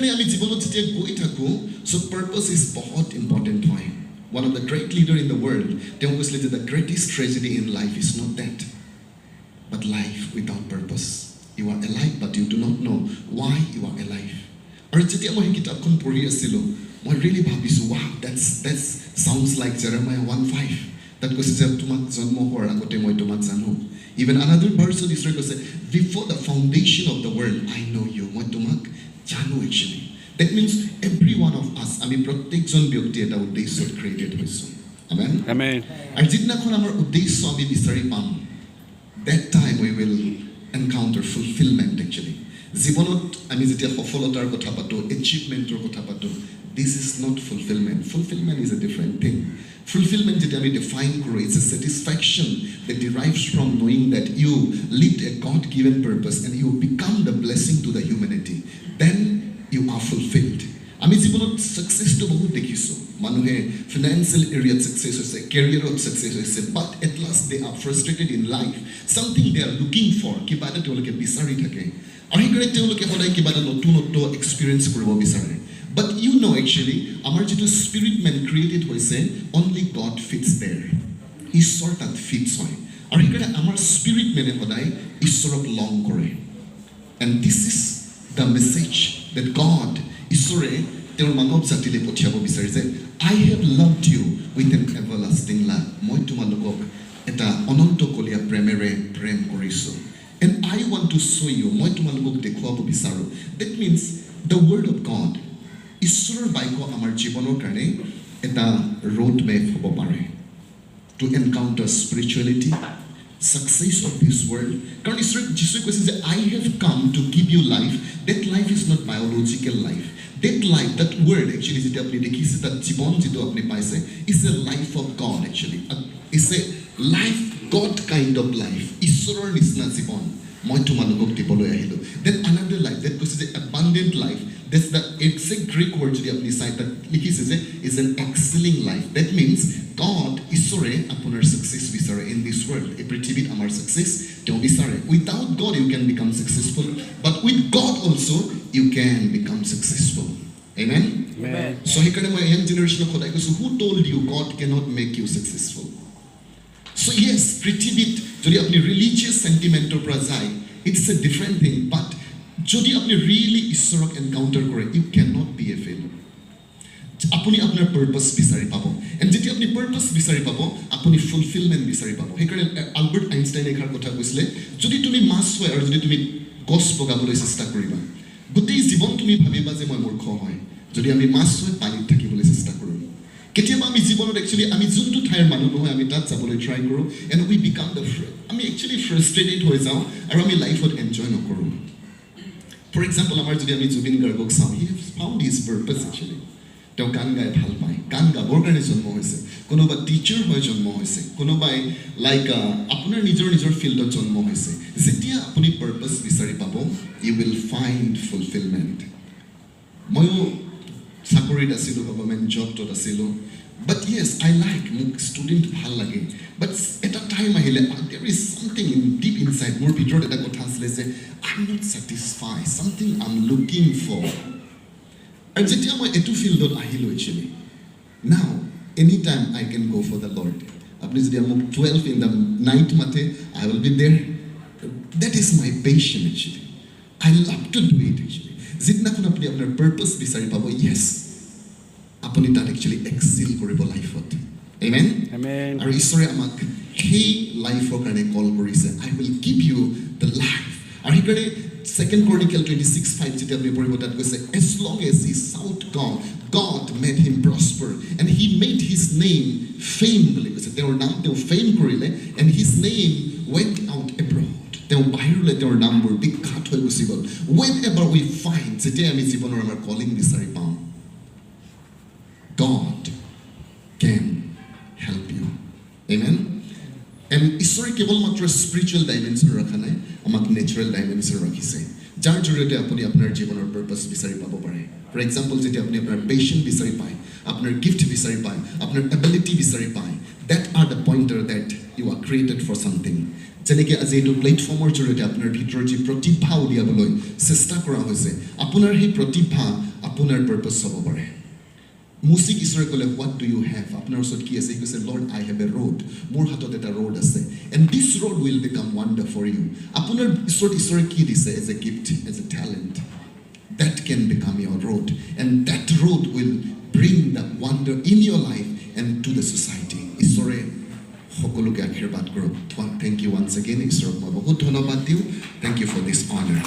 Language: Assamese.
সেইকাৰণে আমি জীৱনত যেতিয়া গৈ থাকোঁ so purpose is বহুত important হয় one of the great leader in the world তেওঁ কৈছিলে যে the greatest tragedy in life is not that but life without purpose you are alive but you do not know why you are alive আৰু যেতিয়া মই কিতাপখন পঢ়ি আছিলোঁ মই really ভাবিছোঁ wow that sounds like Jeremiah 1:5 that কৈছে যে তোমাক জন্ম হোৱাৰ আগতে মই তোমাক জানো even another verse ঈশ্বৰে কৈছে before the foundation of the world I know you মই তোমাক জানো actually that means every one of us আমি প্ৰত্যেকজন ব্যক্তি এটা উদ্দেশ্যত created হৈছোঁ amen Amen. আৰু যিদিনাখন আমাৰ উদ্দেশ্য আমি বিচাৰি পাম that time we will encounter fulfillment actually জীৱনত আমি যেতিয়া সফলতাৰ কথা পাতো achievement-ৰ কথা পাতো this is not fulfillment is a different thing fulfillment যেতিয়া আমি define কৰো it's a satisfaction that derives from knowing that you lived a God given purpose and you become the blessing to the humanity then you are fulfilled আমি জীৱনত success-টো বহুত দেখিছোঁ মানুহে financial area success হৈছে career-ত success হৈছে but at last they are frustrated in life something they are looking for কিবা এটা তেওঁলোকে বিচাৰি থাকে আৰু সেইকাৰণে তেওঁলোকে সদায় কিবা এটা নতুন experience কৰিব বিচাৰে but you know actually আমাৰ যিটো spirit man created হৈছে only God fits there ঈশ্বৰ তাত fits হয় আৰু সেইকাৰণে আমাৰ spirit man সদায় ঈশ্বৰক long কৰে and this is the message that God ঈশ্বৰে তেওঁৰ মানৱ জাতিলৈ পঠিয়াব বিচাৰিছে I have loved you with an everlasting love মই তোমালোকক এটা অনন্তকলীয়া প্ৰেমেৰে প্ৰেম কৰিছোঁ and I want to show you মই তোমালোকক দেখুৱাব বিচাৰোঁ that means the word of God ঈশ্বৰৰ বাক্য আমাৰ জীৱনৰ কাৰণে এটা road map হ'ব পাৰে to encounter spirituality success of this world কাৰণ ঈশ্বৰে যিচুৱে কৈছে যে I have come to give you life that life is not biological life that life that word actually যেতিয়া আপুনি দেখিছে তাত জীৱন যিটো আপুনি পাইছে is a life of God actually is a life God kind of life ঈশ্বৰৰ নিচিনা জীৱন মই তোমালোকক দিবলৈ আহিলোঁ then another life that কৈছে যে abundant life that's the exact Greek word যদি আপুনি চাই তাত লিখিছে যে is an excelling life that means God ঈশ্বৰে আপোনাৰ success বিচাৰে in this world এই পৃথিৱীত আমাৰ success তেওঁ বিচাৰে without God you can become successful but with God also you can become successful amen Amen. so সেইকাৰণে মই young generation সদায় কৈছোঁ who told you God cannot make you successful so yes পৃথিৱীত যদি আপুনি religious sentimentor পৰা যায় it's a different thing but যদি আপুনি really ঈশ্বৰক encounter কৰে you cannot be a failure আপুনি আপোনাৰ purpose বিচাৰি পাব and যেতিয়া আপুনি purpose বিচাৰি পাব আপুনি fulfillment বিচাৰি পাব সেইকাৰণে আলবাৰ্ট আইনষ্টাইনে এষাৰ কথা কৈছিলে যদি তুমি মাছ হয় আৰু যদি তুমি গছ বগাবলৈ চেষ্টা কৰিবা গোটেই জীৱন তুমি ভাবিবা যে মই মূৰ্খ হয় যদি আমি মাছ হয় পানীত থাকিবলৈ চেষ্টা কৰোঁ কেতিয়াবা আমি জীৱনত actually আমি যোনটো ঠাইৰ মানুহ নহয় আমি তাত যাবলৈ try কৰোঁ and we become the আমি actually frustrated হৈ যাওঁ আৰু আমি লাইফত এনজয় নকৰোঁ for example আমাৰ যদি আমি জুবিন গাৰ্গক চাওঁ he has found his purpose actually তেওঁ গান গাই ভাল পায় গান গাবৰ কাৰণে জন্ম হৈছে কোনোবা টিচাৰ হৈ জন্ম হৈছে কোনোবাই লাইক আপোনাৰ নিজৰ ফিল্ডত জন্ম হৈছে যেতিয়া আপুনি পাৰপাছ বিচাৰি পাব ইউ উইল ফাইণ্ড ফুলফিলমেণ্ট ময়ো চাকৰিত আছিলোঁ গভৰ্ণমেণ্ট জবটোত আছিলোঁ বাট য়েছ আই লাইক মোক ষ্টুডেণ্ট ভাল লাগে বাট এটা টাইম আহিলে there is something in deep inside মোৰ ভিতৰত এটা কথা আছিলে যে I am not satisfied something I am looking for আৰু যেতিয়া মই এইটো ফিল্ডত আহিলোঁ একচুৱেলি নাও এনি টাইম আই কেন গ' ফৰ দ্য লৰ্ড আপুনি যদি মোক 12 ইন দ্য নাইট মাতে আই উইল বি দেৰ that is my passion actually I love to do it actually যিদিনাখন আপুনি আপোনাৰ পাৰ্পাছ বিচাৰি পাব য়েছ আপুনি তাত একচুৱেলি এক্সেল কৰিব লাইফত আমেন Amen. আৰু ঈশ্বৰে আমাক সেই লাইফৰ কাৰণে কল কৰিছে I will give you the life আৰু সেইকাৰণে 2 Chronicles 26:5 যেতিয়া আপুনি পঢ়িব তাত কৈছে as long as he sought God made him prosper and he made his name fame বুলি কৈছে তেওঁৰ নাম তেওঁ ফেম কৰিলে and his name went out abroad তেওঁ বাহিৰলৈ তেওঁৰ নামবোৰ বিখ্যাত হৈ গুচি গ'ল whenever we find যেতিয়া আমি জীৱনৰ আমাৰ কলিং বিচাৰি পাওঁ God can help you amen and ঈশ্বৰে কেৱল মাত্ৰ স্পিৰিচুৱেল ডাইমেনশ্যন ৰখা নাই আমাক নেচাৰেল ডাইমেনশ্যন ৰাখিছে যাৰ জৰিয়তে আপুনি আপোনাৰ জীৱনৰ পাৰপাছ বিচাৰি পাব পাৰে ফৰ এক্সাম্পল যেতিয়া আপুনি আপোনাৰ পেশ্যন বিচাৰি পায় আপোনাৰ গিফ্ট বিচাৰি পায় আপোনাৰ এবিলিটি বিচাৰি পায় that are the pointer that you are created for something যেনেকৈ আজি এইটো প্লেটফৰ্মৰ জৰিয়তে আপোনাৰ ভিতৰৰ যি প্ৰতিভা উলিয়াবলৈ চেষ্টা কৰা হৈছে আপোনাৰ সেই প্ৰতিভা আপোনাৰ পাৰ্পাছ হ'ব পাৰে মুচিক ঈশ্বৰে ক'লে হোৱাট ডু ইউ হেভ আপোনাৰ ওচৰত কি আছে কৈছে lord I have a rod মোৰ হাতত এটা ৰোড আছে and this rod will become wonder for you আপোনাৰ ওচৰত ঈশ্বৰে কি দিছে as a gift as a talent that can become your road and that road will bring the wonder in your life and to the society ঈশ্বৰে সকলোকে আশীৰ্বাদ কৰক thank you once again ঈশ্বৰক মই বহুত ধন্যবাদ দিওঁ thank you for this honor